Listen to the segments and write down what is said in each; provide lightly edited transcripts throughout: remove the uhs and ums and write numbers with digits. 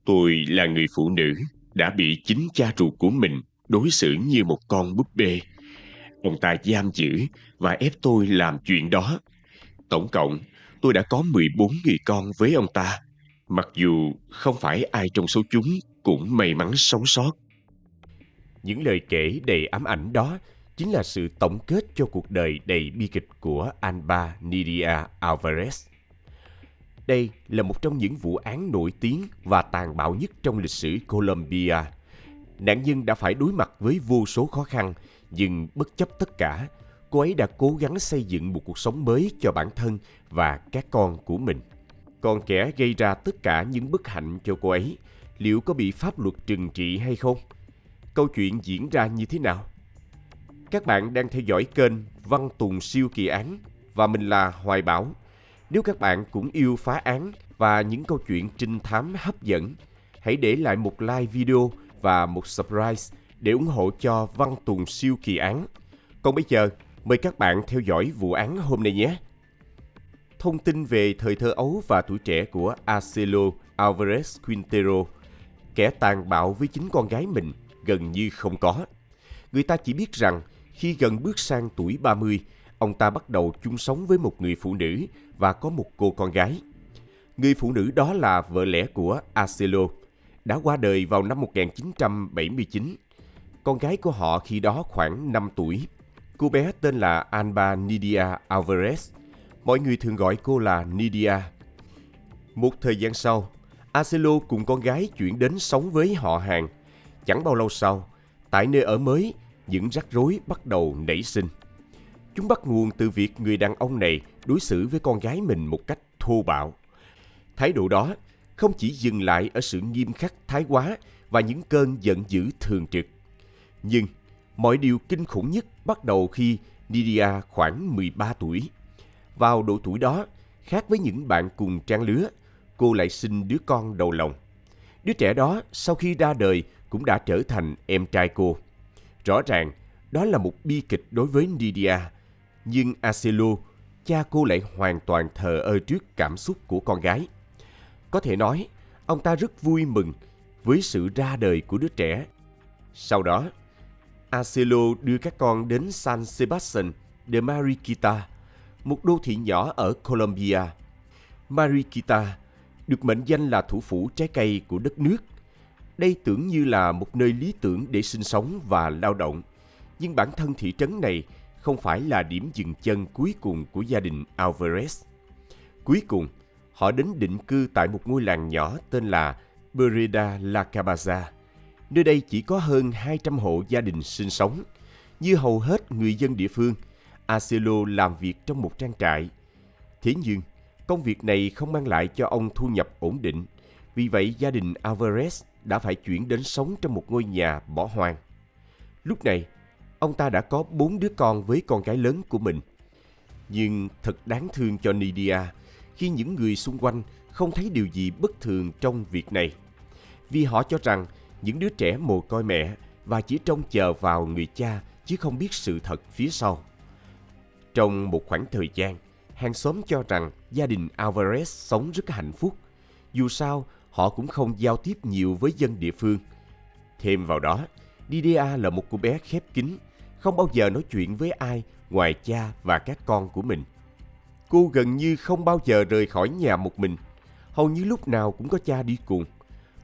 Tôi là người phụ nữ đã bị chính cha ruột của mình đối xử như một con búp bê. Ông ta giam giữ và ép tôi làm chuyện đó. Tổng cộng, tôi đã có 14 người con với ông ta, mặc dù không phải ai trong số chúng cũng may mắn sống sót. Những lời kể đầy ám ảnh đó chính là sự tổng kết cho cuộc đời đầy bi kịch của Alba Nidia Alvarez. Đây là một trong những vụ án nổi tiếng và tàn bạo nhất trong lịch sử Colombia. Nạn nhân đã phải đối mặt với vô số khó khăn, nhưng bất chấp tất cả, cô ấy đã cố gắng xây dựng một cuộc sống mới cho bản thân và các con của mình. Còn kẻ gây ra tất cả những bất hạnh cho cô ấy, liệu có bị pháp luật trừng trị hay không? Câu chuyện diễn ra như thế nào? Các bạn đang theo dõi kênh Văn Tùng Siêu Kỳ Án và mình là Hoài Bảo. Nếu các bạn cũng yêu phá án và những câu chuyện trinh thám hấp dẫn, hãy để lại một like video và một subscribe để ủng hộ cho Văn Tùng Siêu Kỳ Án. Còn bây giờ, mời các bạn theo dõi vụ án hôm nay nhé. Thông tin về thời thơ ấu và tuổi trẻ của Arcelo Alvarez Quintero, kẻ tàn bạo với chính con gái mình, gần như không có. Người ta chỉ biết rằng khi gần bước sang tuổi 30, ông ta bắt đầu chung sống với một người phụ nữ và có một cô con gái. Người phụ nữ đó là vợ lẽ của Arcelo, đã qua đời vào năm 1979. Con gái của họ khi đó khoảng 5 tuổi. Cô bé tên là Alba Nidia Alvarez. Mọi người thường gọi cô là Nidia. Một thời gian sau, Arcelo cùng con gái chuyển đến sống với họ hàng. Chẳng bao lâu sau, tại nơi ở mới, những rắc rối bắt đầu nảy sinh. Chúng bắt nguồn từ việc người đàn ông này đối xử với con gái mình một cách thô bạo. Thái độ đó không chỉ dừng lại ở sự nghiêm khắc thái quá và những cơn giận dữ thường trực. Nhưng mọi điều kinh khủng nhất bắt đầu khi Nidia khoảng 13 tuổi. Vào độ tuổi đó, khác với những bạn cùng trang lứa, cô lại sinh đứa con đầu lòng. Đứa trẻ đó sau khi ra đời cũng đã trở thành em trai cô. Rõ ràng, đó là một bi kịch đối với Nidia. Nhưng Arcelo, cha cô lại hoàn toàn thờ ơ trước cảm xúc của con gái. Có thể nói, ông ta rất vui mừng với sự ra đời của đứa trẻ. Sau đó, Arcelo đưa các con đến San Sebastián de Mariquita, một đô thị nhỏ ở Colombia. Mariquita được mệnh danh là thủ phủ trái cây của đất nước. Đây tưởng như là một nơi lý tưởng để sinh sống và lao động, nhưng bản thân thị trấn này không phải là điểm dừng chân cuối cùng của gia đình Alvarez. Cuối cùng, họ đến định cư tại một ngôi làng nhỏ tên là Vereda La Cabaza. Nơi đây chỉ có hơn 200 hộ gia đình sinh sống. Như hầu hết người dân địa phương, Arcelo làm việc trong một trang trại. Thế nhưng, công việc này không mang lại cho ông thu nhập ổn định. Vì vậy, gia đình Alvarez đã phải chuyển đến sống trong một ngôi nhà bỏ hoang. Lúc này, ông ta đã có 4 đứa con với con gái lớn của mình. Nhưng thật đáng thương cho Nidia khi những người xung quanh không thấy điều gì bất thường trong việc này. Vì họ cho rằng những đứa trẻ mồ côi mẹ và chỉ trông chờ vào người cha chứ không biết sự thật phía sau. Trong một khoảng thời gian, hàng xóm cho rằng gia đình Alvarez sống rất hạnh phúc. Dù sao, họ cũng không giao tiếp nhiều với dân địa phương. Thêm vào đó, Nidia là một cô bé khép kín, không bao giờ nói chuyện với ai ngoài cha và các con của mình. Cô gần như không bao giờ rời khỏi nhà một mình, hầu như lúc nào cũng có cha đi cùng.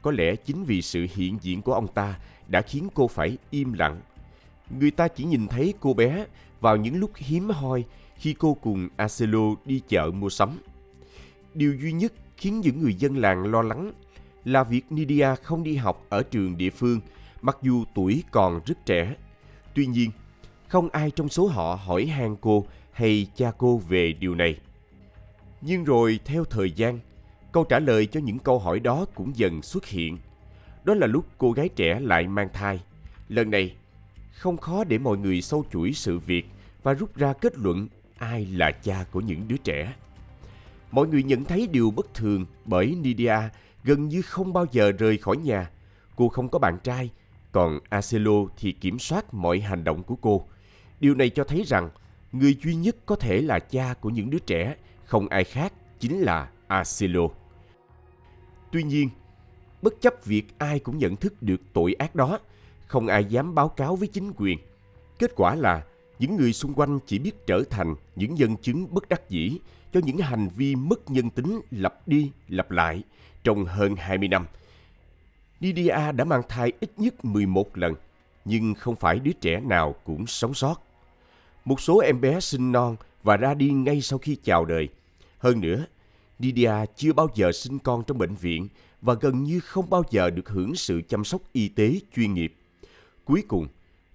Có lẽ chính vì sự hiện diện của ông ta đã khiến cô phải im lặng. Người ta chỉ nhìn thấy cô bé vào những lúc hiếm hoi khi cô cùng Arcelo đi chợ mua sắm. Điều duy nhất khiến những người dân làng lo lắng là việc Nidia không đi học ở trường địa phương, mặc dù tuổi còn rất trẻ. Tuy nhiên, không ai trong số họ hỏi han cô hay cha cô về điều này. Nhưng rồi theo thời gian, câu trả lời cho những câu hỏi đó cũng dần xuất hiện. Đó là lúc cô gái trẻ lại mang thai. Lần này, không khó để mọi người sâu chuỗi sự việc và rút ra kết luận ai là cha của những đứa trẻ. Mọi người nhận thấy điều bất thường bởi Nidia gần như không bao giờ rời khỏi nhà. Cô không có bạn trai, còn Arcelo thì kiểm soát mọi hành động của cô. Điều này cho thấy rằng người duy nhất có thể là cha của những đứa trẻ không ai khác chính là Arcelo. Tuy nhiên, Bất chấp việc ai cũng nhận thức được tội ác đó, không ai dám báo cáo với chính quyền. Kết quả là những người xung quanh chỉ biết trở thành những nhân chứng bất đắc dĩ cho những hành vi mất nhân tính lặp đi lặp lại trong hơn 20 năm. Nidia đã mang thai ít nhất 11 lần, nhưng không phải đứa trẻ nào cũng sống sót. Một số em bé sinh non và ra đi ngay sau khi chào đời. Hơn nữa, Nidia chưa bao giờ sinh con trong bệnh viện và gần như không bao giờ được hưởng sự chăm sóc y tế chuyên nghiệp. Cuối cùng,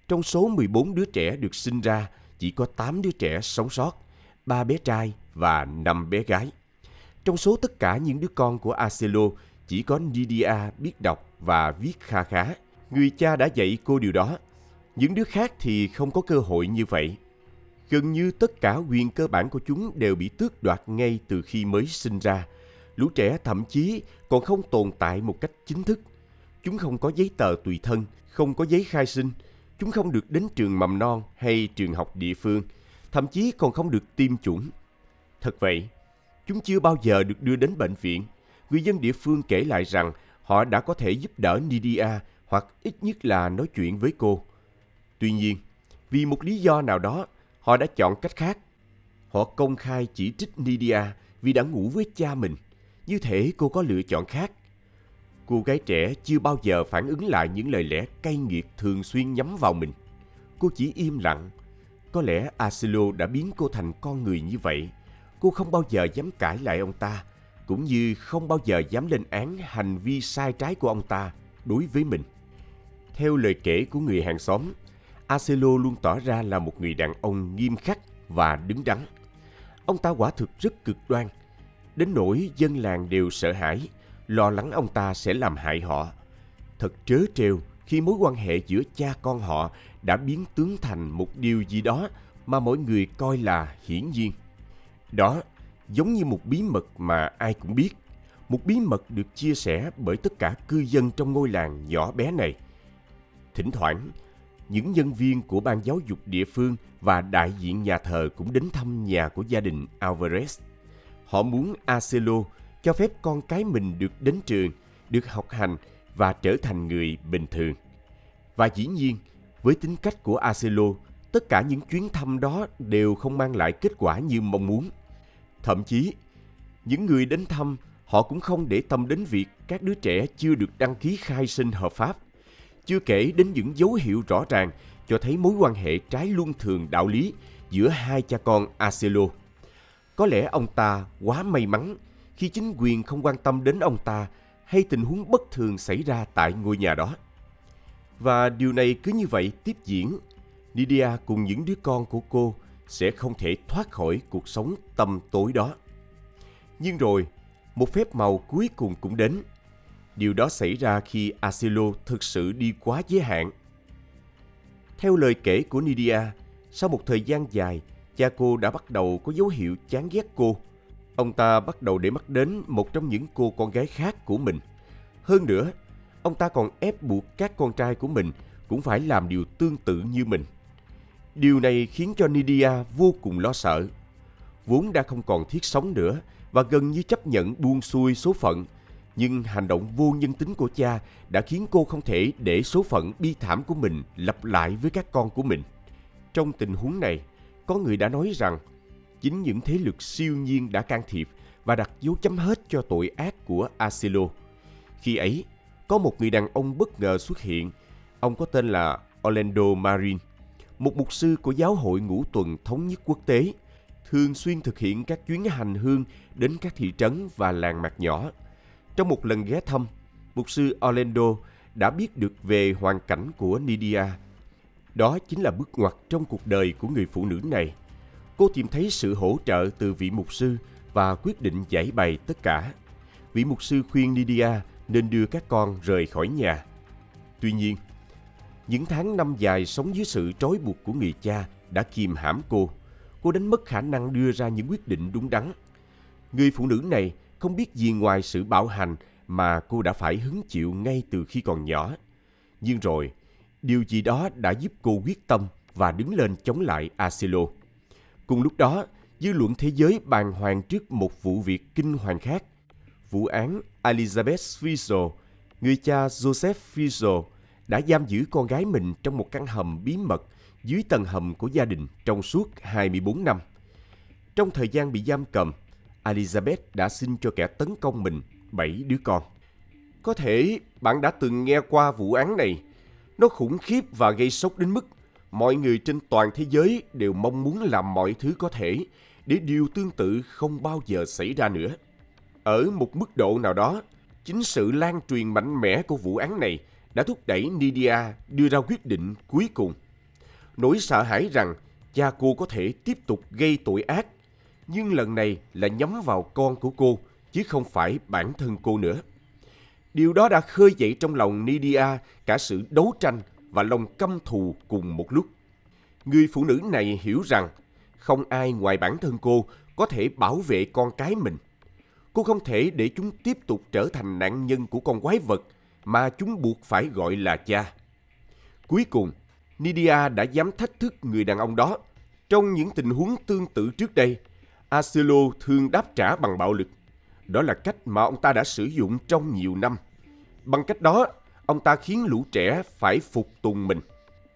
trong số 14 đứa trẻ được sinh ra, chỉ có 8 đứa trẻ sống sót, 3 bé trai và 5 bé gái. Trong số tất cả những đứa con của Acelo, chỉ có Nidia biết đọc và viết kha khá. Người cha đã dạy cô điều đó. Những đứa khác thì không có cơ hội như vậy. Gần như tất cả quyền cơ bản của chúng đều bị tước đoạt ngay từ khi mới sinh ra. Lũ trẻ thậm chí còn không tồn tại một cách chính thức. Chúng không có giấy tờ tùy thân, không có giấy khai sinh. Chúng không được đến trường mầm non hay trường học địa phương, thậm chí còn không được tiêm chủng. Thật vậy, chúng chưa bao giờ được đưa đến bệnh viện. Người dân địa phương kể lại rằng họ đã có thể giúp đỡ Nidia hoặc ít nhất là nói chuyện với cô. Tuy nhiên, vì một lý do nào đó, họ đã chọn cách khác. Họ công khai chỉ trích Nidia vì đã ngủ với cha mình, như thể cô có lựa chọn khác. Cô gái trẻ chưa bao giờ phản ứng lại những lời lẽ cay nghiệt thường xuyên nhắm vào mình. Cô chỉ im lặng. Có lẽ Acelo đã biến cô thành con người như vậy. Cô không bao giờ dám cãi lại ông ta, cũng như không bao giờ dám lên án hành vi sai trái của ông ta đối với mình. Theo lời kể của người hàng xóm, Acelo luôn tỏ ra là một người đàn ông nghiêm khắc và đứng đắn. Ông ta quả thực rất cực đoan, đến nỗi dân làng đều sợ hãi, lo lắng ông ta sẽ làm hại họ. Thật trớ trêu khi mối quan hệ giữa cha con họ đã biến tướng thành một điều gì đó mà mọi người coi là hiển nhiên. Đó giống như một bí mật mà ai cũng biết, một bí mật được chia sẻ bởi tất cả cư dân trong ngôi làng nhỏ bé này. Thỉnh thoảng, những nhân viên của ban giáo dục địa phương và đại diện nhà thờ cũng đến thăm nhà của gia đình Alvarez. Họ muốn Acelo cho phép con cái mình được đến trường, được học hành và trở thành người bình thường. Và dĩ nhiên, với tính cách của Acelo, tất cả những chuyến thăm đó đều không mang lại kết quả như mong muốn. Thậm chí, những người đến thăm, họ cũng không để tâm đến việc các đứa trẻ chưa được đăng ký khai sinh hợp pháp. Chưa kể đến những dấu hiệu rõ ràng cho thấy mối quan hệ trái luân thường đạo lý giữa hai cha con Acelo. Có lẽ ông ta quá may mắn khi chính quyền không quan tâm đến ông ta hay tình huống bất thường xảy ra tại ngôi nhà đó. Và điều này cứ như vậy tiếp diễn. Nidia cùng những đứa con của cô sẽ không thể thoát khỏi cuộc sống tăm tối đó. Nhưng rồi, một phép màu cuối cùng cũng đến. Điều đó xảy ra khi Acelo thực sự đi quá giới hạn. Theo lời kể của Nidia, sau một thời gian dài, cha cô đã bắt đầu có dấu hiệu chán ghét cô. Ông ta bắt đầu để mắt đến một trong những cô con gái khác của mình. Hơn nữa, ông ta còn ép buộc các con trai của mình cũng phải làm điều tương tự như mình. Điều này khiến cho Nidia vô cùng lo sợ. Vốn đã không còn thiết sống nữa và gần như chấp nhận buông xuôi số phận, nhưng hành động vô nhân tính của cha đã khiến cô không thể để số phận bi thảm của mình lặp lại với các con của mình. Trong tình huống này, có người đã nói rằng chính những thế lực siêu nhiên đã can thiệp và đặt dấu chấm hết cho tội ác của Acelo. Khi ấy, có một người đàn ông bất ngờ xuất hiện. Ông có tên là Orlando Marin, một mục sư của giáo hội ngũ tuần thống nhất quốc tế, thường xuyên thực hiện các chuyến hành hương đến các thị trấn và làng mạc nhỏ. Trong một lần ghé thăm, mục sư Orlando đã biết được về hoàn cảnh của Nidia. Đó chính là bước ngoặt trong cuộc đời của người phụ nữ này. Cô tìm thấy sự hỗ trợ từ vị mục sư và quyết định giải bày tất cả. Vị mục sư khuyên Nidia nên đưa các con rời khỏi nhà. Tuy nhiên, những tháng năm dài sống dưới sự trói buộc của người cha đã kìm hãm cô. Cô đánh mất khả năng đưa ra những quyết định đúng đắn. Người phụ nữ này không biết gì ngoài sự bạo hành mà cô đã phải hứng chịu ngay từ khi còn nhỏ. Nhưng rồi, điều gì đó đã giúp cô quyết tâm và đứng lên chống lại Acelo. Cùng lúc đó, dư luận thế giới bàng hoàng trước một vụ việc kinh hoàng khác. Vụ án Elizabeth Swizzle, người cha Joseph Fiesel đã giam giữ con gái mình trong một căn hầm bí mật dưới tầng hầm của gia đình trong suốt 24 năm. Trong thời gian bị giam cầm, Elizabeth đã sinh cho kẻ tấn công mình 7 đứa con. Có thể bạn đã từng nghe qua vụ án này. Nó khủng khiếp và gây sốc đến mức mọi người trên toàn thế giới đều mong muốn làm mọi thứ có thể để điều tương tự không bao giờ xảy ra nữa. Ở một mức độ nào đó, chính sự lan truyền mạnh mẽ của vụ án này đã thúc đẩy Nidia đưa ra quyết định cuối cùng. Nỗi sợ hãi rằng cha cô có thể tiếp tục gây tội ác, nhưng lần này là nhắm vào con của cô, chứ không phải bản thân cô nữa. Điều đó đã khơi dậy trong lòng Nidia cả sự đấu tranh và lòng căm thù cùng một lúc. Người phụ nữ này hiểu rằng không ai ngoài bản thân cô có thể bảo vệ con cái mình. Cô không thể để chúng tiếp tục trở thành nạn nhân của con quái vật mà chúng buộc phải gọi là cha. Cuối cùng, Nidia đã dám thách thức người đàn ông đó. Trong những tình huống tương tự trước đây, Acelo thường đáp trả bằng bạo lực. Đó là cách mà ông ta đã sử dụng trong nhiều năm. Bằng cách đó, ông ta khiến lũ trẻ phải phục tùng mình.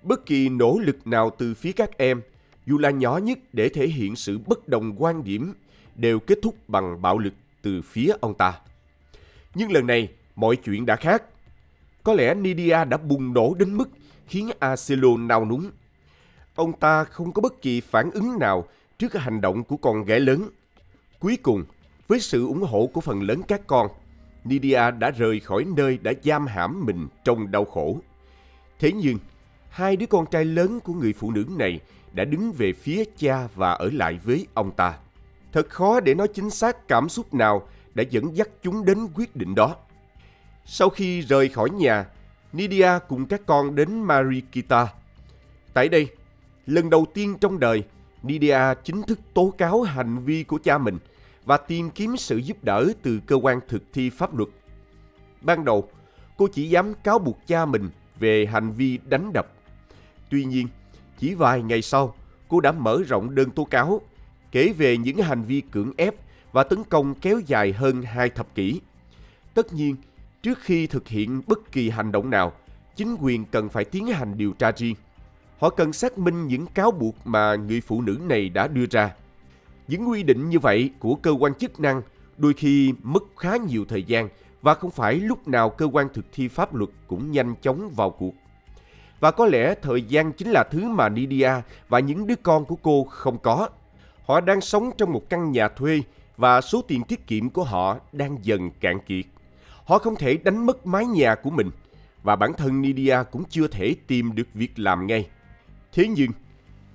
Bất kỳ nỗ lực nào từ phía các em, dù là nhỏ nhất để thể hiện sự bất đồng quan điểm, đều kết thúc bằng bạo lực từ phía ông ta. Nhưng lần này, mọi chuyện đã khác. Có lẽ Nidia đã bùng nổ đến mức khiến Acelo nao núng. Ông ta không có bất kỳ phản ứng nào trước hành động của con gái lớn. Cuối cùng, với sự ủng hộ của phần lớn các con, Nidia đã rời khỏi nơi đã giam hãm mình trong đau khổ. Thế nhưng, hai đứa con trai lớn của người phụ nữ này đã đứng về phía cha và ở lại với ông ta. Thật khó để nói chính xác cảm xúc nào đã dẫn dắt chúng đến quyết định đó. Sau khi rời khỏi nhà, Nidia cùng các con đến Marikita. Tại đây, lần đầu tiên trong đời, Nidia chính thức tố cáo hành vi của cha mình và tìm kiếm sự giúp đỡ từ cơ quan thực thi pháp luật. Ban đầu, cô chỉ dám cáo buộc cha mình về hành vi đánh đập. Tuy nhiên, chỉ vài ngày sau, cô đã mở rộng đơn tố cáo, kể về những hành vi cưỡng ép và tấn công kéo dài hơn 2 thập kỷ. Tất nhiên, trước khi thực hiện bất kỳ hành động nào, chính quyền cần phải tiến hành điều tra riêng. Họ cần xác minh những cáo buộc mà người phụ nữ này đã đưa ra. Những quy định như vậy của cơ quan chức năng đôi khi mất khá nhiều thời gian và không phải lúc nào cơ quan thực thi pháp luật cũng nhanh chóng vào cuộc. Và có lẽ thời gian chính là thứ mà Nidia và những đứa con của cô không có. Họ đang sống trong một căn nhà thuê và số tiền tiết kiệm của họ đang dần cạn kiệt. Họ không thể đánh mất mái nhà của mình và bản thân Nidia cũng chưa thể tìm được việc làm ngay. Thế nhưng,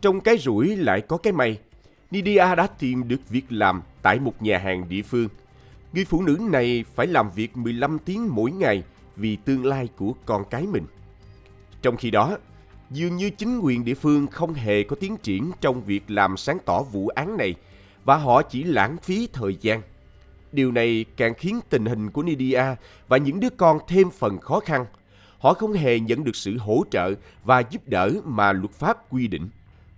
trong cái rủi lại có cái may. Nidia đã tìm được việc làm tại một nhà hàng địa phương. Người phụ nữ này phải làm việc 15 tiếng mỗi ngày vì tương lai của con cái mình. Trong khi đó, dường như chính quyền địa phương không hề có tiến triển trong việc làm sáng tỏ vụ án này và họ chỉ lãng phí thời gian. Điều này càng khiến tình hình của Nidia và những đứa con thêm phần khó khăn. Họ không hề nhận được sự hỗ trợ và giúp đỡ mà luật pháp quy định.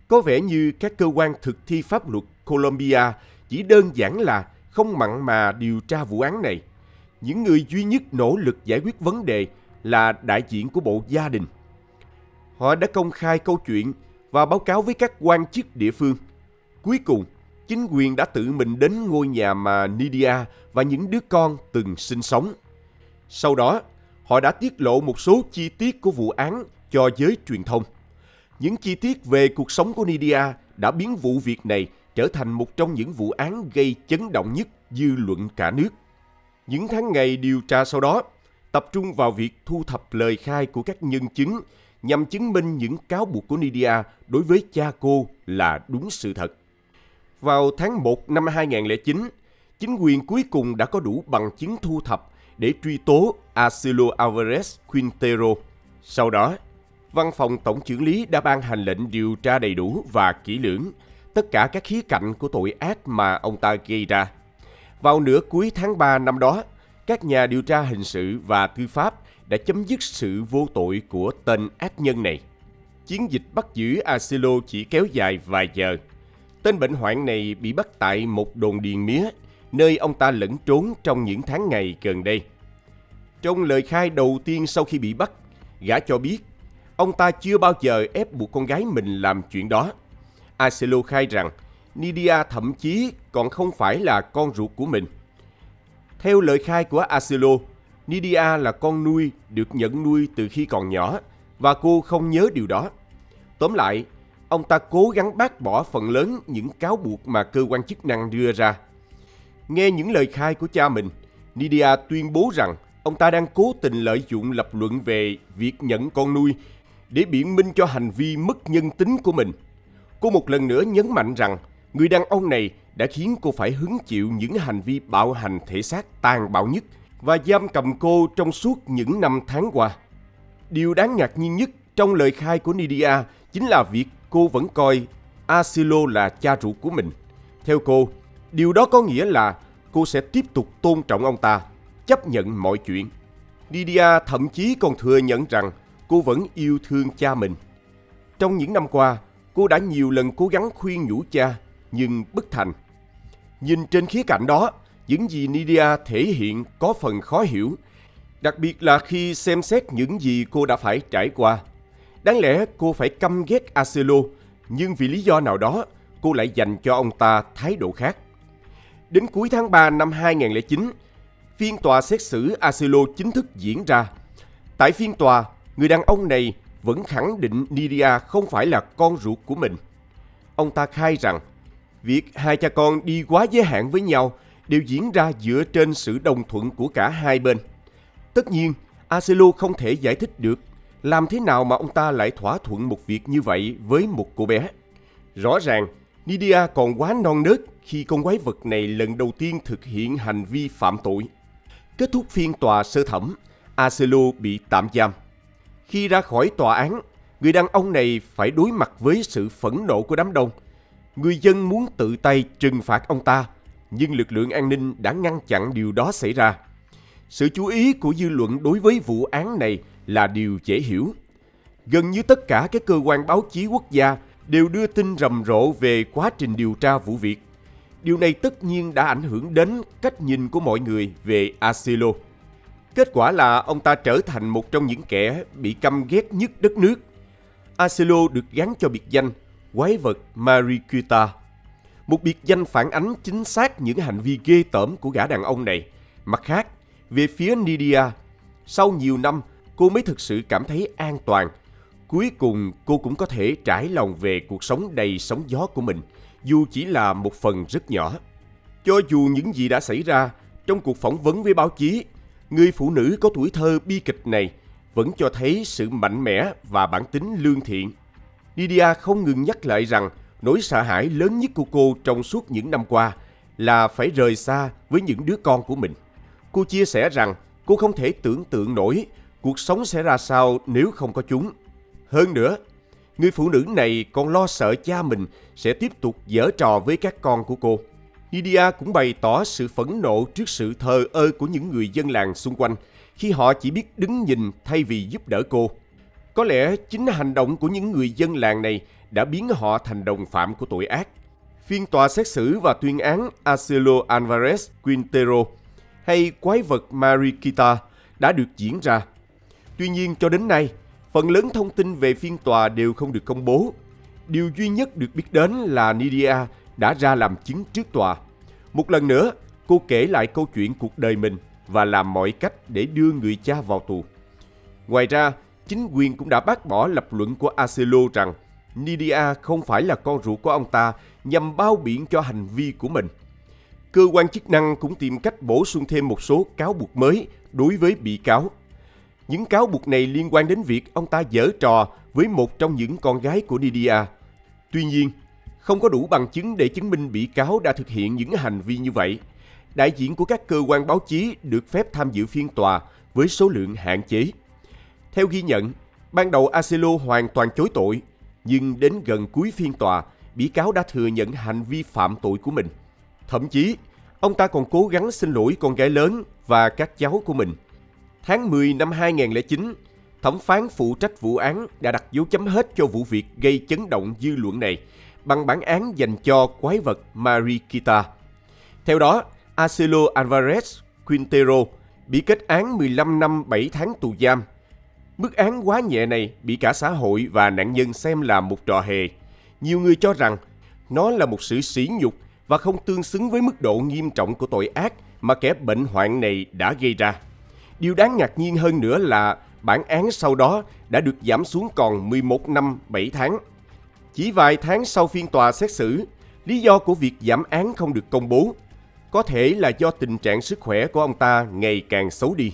Có vẻ như các cơ quan thực thi pháp luật Colombia chỉ đơn giản là không mặn mà điều tra vụ án này. Những người duy nhất nỗ lực giải quyết vấn đề là đại diện của Bộ Gia đình. Họ đã công khai câu chuyện và báo cáo với các quan chức địa phương. Cuối cùng, chính quyền đã tự mình đến ngôi nhà mà Nidia và những đứa con từng sinh sống. Sau đó, họ đã tiết lộ một số chi tiết của vụ án cho giới truyền thông. Những chi tiết về cuộc sống của Nidia đã biến vụ việc này trở thành một trong những vụ án gây chấn động nhất dư luận cả nước. Những tháng ngày điều tra sau đó tập trung vào việc thu thập lời khai của các nhân chứng nhằm chứng minh những cáo buộc của Nidia đối với cha cô là đúng sự thật. Vào tháng 1 năm 2009, chính quyền cuối cùng đã có đủ bằng chứng thu thập để truy tố Acelo Alvarez Quintero. Sau đó, Văn phòng Tổng chưởng lý đã ban hành lệnh điều tra đầy đủ và kỹ lưỡng tất cả các khía cạnh của tội ác mà ông ta gây ra. Vào nửa cuối tháng 3 năm đó, các nhà điều tra hình sự và tư pháp đã chấm dứt sự vô tội của tên ác nhân này. Chiến dịch bắt giữ Acelo chỉ kéo dài vài giờ. Tên bệnh hoạn này bị bắt tại một đồn điền mía, nơi ông ta lẫn trốn trong những tháng ngày gần đây. Trong lời khai đầu tiên sau khi bị bắt, gã cho biết ông ta chưa bao giờ ép buộc con gái mình làm chuyện đó. Acelo khai rằng Nidia thậm chí còn không phải là con ruột của mình. Theo lời khai của Acelo, Nidia là con nuôi được nhận nuôi từ khi còn nhỏ và cô không nhớ điều đó. Tóm lại, ông ta cố gắng bác bỏ phần lớn những cáo buộc mà cơ quan chức năng đưa ra. Nghe những lời khai của cha mình, Nidia tuyên bố rằng ông ta đang cố tình lợi dụng lập luận về việc nhận con nuôi để biện minh cho hành vi mất nhân tính của mình. Cô một lần nữa nhấn mạnh rằng người đàn ông này đã khiến cô phải hứng chịu những hành vi bạo hành thể xác tàn bạo nhất và giam cầm cô trong suốt những năm tháng qua. Điều đáng ngạc nhiên nhất trong lời khai của Nidia chính là việc cô vẫn coi Acelo là cha ruột của mình. Theo cô, điều đó có nghĩa là cô sẽ tiếp tục tôn trọng ông ta, chấp nhận mọi chuyện. Nidia thậm chí còn thừa nhận rằng cô vẫn yêu thương cha mình. Trong những năm qua, cô đã nhiều lần cố gắng khuyên nhủ cha, nhưng bất thành. Nhìn trên khía cạnh đó, những gì Nidia thể hiện có phần khó hiểu, đặc biệt là khi xem xét những gì cô đã phải trải qua. Đáng lẽ cô phải căm ghét Acelo, nhưng vì lý do nào đó, cô lại dành cho ông ta thái độ khác. Đến cuối tháng 3 năm 2009, phiên tòa xét xử Acelo chính thức diễn ra. Tại phiên tòa, người đàn ông này vẫn khẳng định Nidia không phải là con ruột của mình. Ông ta khai rằng việc hai cha con đi quá giới hạn với nhau đều diễn ra dựa trên sự đồng thuận của cả hai bên. Tất nhiên, Acelo không thể giải thích được làm thế nào mà ông ta lại thỏa thuận một việc như vậy với một cô bé. Rõ ràng, Nidia còn quá non nớt khi con quái vật này lần đầu tiên thực hiện hành vi phạm tội. Kết thúc phiên tòa sơ thẩm, Acelo bị tạm giam. Khi ra khỏi tòa án, người đàn ông này phải đối mặt với sự phẫn nộ của đám đông. Người dân muốn tự tay trừng phạt ông ta, nhưng lực lượng an ninh đã ngăn chặn điều đó xảy ra. Sự chú ý của dư luận đối với vụ án này là điều dễ hiểu. Gần như tất cả các cơ quan báo chí quốc gia đều đưa tin rầm rộ về quá trình điều tra vụ việc. Điều này tất nhiên đã ảnh hưởng đến cách nhìn của mọi người về Acelo. Kết quả là ông ta trở thành một trong những kẻ bị căm ghét nhất đất nước. Acelo được gắn cho biệt danh quái vật Mariquita, một biệt danh phản ánh chính xác những hành vi ghê tởm của gã đàn ông này. Mặt khác, về phía Nidia, sau nhiều năm cô mới thực sự cảm thấy an toàn. Cuối cùng cô cũng có thể trải lòng về cuộc sống đầy sóng gió của mình, dù chỉ là một phần rất nhỏ. Cho dù những gì đã xảy ra, trong cuộc phỏng vấn với báo chí, người phụ nữ có tuổi thơ bi kịch này vẫn cho thấy sự mạnh mẽ và bản tính lương thiện. Nidia không ngừng nhắc lại rằng nỗi sợ hãi lớn nhất của cô trong suốt những năm qua là phải rời xa với những đứa con của mình. Cô chia sẻ rằng cô không thể tưởng tượng nổi cuộc sống sẽ ra sao nếu không có chúng. Hơn nữa, người phụ nữ này còn lo sợ cha mình sẽ tiếp tục giở trò với các con của cô. Nidia cũng bày tỏ sự phẫn nộ trước sự thờ ơ của những người dân làng xung quanh khi họ chỉ biết đứng nhìn thay vì giúp đỡ cô. Có lẽ chính hành động của những người dân làng này đã biến họ thành đồng phạm của tội ác. Phiên tòa xét xử và tuyên án Acelo Alvarez Quintero hay quái vật Mariquita đã được diễn ra. Tuy nhiên cho đến nay, phần lớn thông tin về phiên tòa đều không được công bố. Điều duy nhất được biết đến là Nidia đã ra làm chứng trước tòa. Một lần nữa, cô kể lại câu chuyện cuộc đời mình và làm mọi cách để đưa người cha vào tù. Ngoài ra, chính quyền cũng đã bác bỏ lập luận của Acelo rằng Nidia không phải là con ruột của ông ta nhằm bao biện cho hành vi của mình. Cơ quan chức năng cũng tìm cách bổ sung thêm một số cáo buộc mới đối với bị cáo. Những cáo buộc này liên quan đến việc ông ta giở trò với một trong những con gái của Nidia. Tuy nhiên, không có đủ bằng chứng để chứng minh bị cáo đã thực hiện những hành vi như vậy. Đại diện của các cơ quan báo chí được phép tham dự phiên tòa với số lượng hạn chế. Theo ghi nhận, ban đầu Acelo hoàn toàn chối tội, nhưng đến gần cuối phiên tòa, bị cáo đã thừa nhận hành vi phạm tội của mình. Thậm chí, ông ta còn cố gắng xin lỗi con gái lớn và các cháu của mình. Tháng 10 năm 2009, thẩm phán phụ trách vụ án đã đặt dấu chấm hết cho vụ việc gây chấn động dư luận này bằng bản án dành cho quái vật Mariquita. Theo đó, Acelo Alvarez Quintero bị kết án 15 năm 7 tháng tù giam. Mức án quá nhẹ này bị cả xã hội và nạn nhân xem là một trò hề. Nhiều người cho rằng nó là một sự sỉ nhục và không tương xứng với mức độ nghiêm trọng của tội ác mà kẻ bệnh hoạn này đã gây ra. Điều đáng ngạc nhiên hơn nữa là bản án sau đó đã được giảm xuống còn 11 năm 7 tháng. Chỉ vài tháng sau phiên tòa xét xử, lý do của việc giảm án không được công bố. Có thể là do tình trạng sức khỏe của ông ta ngày càng xấu đi.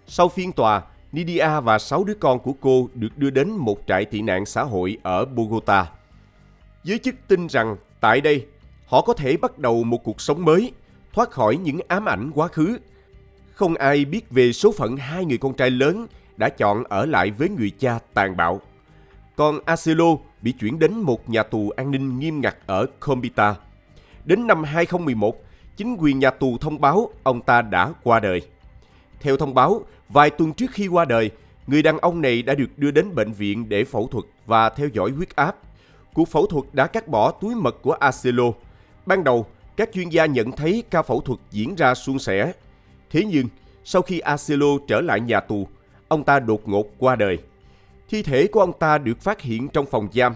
Sau phiên tòa, Nidia và 6 đứa con của cô được đưa đến một trại tị nạn xã hội ở Bogota. Giới chức tin rằng tại đây, họ có thể bắt đầu một cuộc sống mới, thoát khỏi những ám ảnh quá khứ. Không ai biết về số phận hai người con trai lớn đã chọn ở lại với người cha tàn bạo. Còn Acelo bị chuyển đến một nhà tù an ninh nghiêm ngặt ở Combita. Đến năm 2011, chính quyền nhà tù thông báo ông ta đã qua đời. Theo thông báo, vài tuần trước khi qua đời, người đàn ông này đã được đưa đến bệnh viện để phẫu thuật và theo dõi huyết áp. Cuộc phẫu thuật đã cắt bỏ túi mật của Acelo. Ban đầu, các chuyên gia nhận thấy ca phẫu thuật diễn ra suôn sẻ. Thế nhưng, sau khi Acelo trở lại nhà tù, ông ta đột ngột qua đời. Thi thể của ông ta được phát hiện trong phòng giam.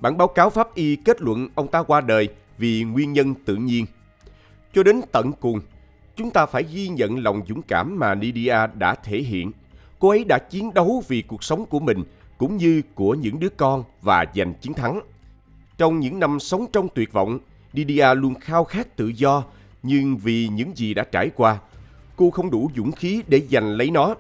Bản báo cáo pháp y kết luận ông ta qua đời vì nguyên nhân tự nhiên. Cho đến tận cùng, chúng ta phải ghi nhận lòng dũng cảm mà Nidia đã thể hiện. Cô ấy đã chiến đấu vì cuộc sống của mình cũng như của những đứa con và giành chiến thắng. Trong những năm sống trong tuyệt vọng, Nidia luôn khao khát tự do, nhưng vì những gì đã trải qua, cô không đủ dũng khí để giành lấy nó.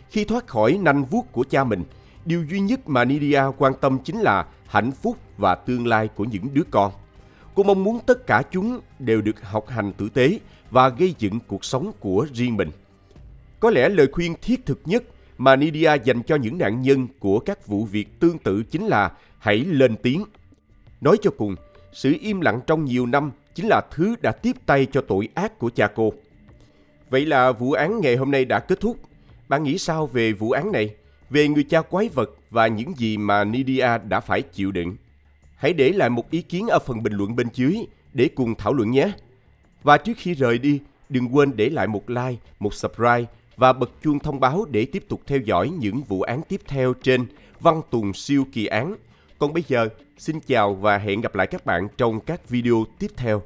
Khi thoát khỏi nanh vuốt của cha mình, điều duy nhất mà Nidia quan tâm chính là hạnh phúc và tương lai của những đứa con. Cô mong muốn tất cả chúng đều được học hành tử tế và gây dựng cuộc sống của riêng mình. Có lẽ lời khuyên thiết thực nhất mà Nidia dành cho những nạn nhân của các vụ việc tương tự chính là hãy lên tiếng. Nói cho cùng, sự im lặng trong nhiều năm chính là thứ đã tiếp tay cho tội ác của cha cô. Vậy là vụ án ngày hôm nay đã kết thúc. Bạn nghĩ sao về vụ án này, về người cha quái vật và những gì mà Nidia đã phải chịu đựng? Hãy để lại một ý kiến ở phần bình luận bên dưới để cùng thảo luận nhé. Và trước khi rời đi, đừng quên để lại một like, một subscribe và bật chuông thông báo để tiếp tục theo dõi những vụ án tiếp theo trên Văn Tùng Siêu Kỳ Án. Còn bây giờ, xin chào và hẹn gặp lại các bạn trong các video tiếp theo.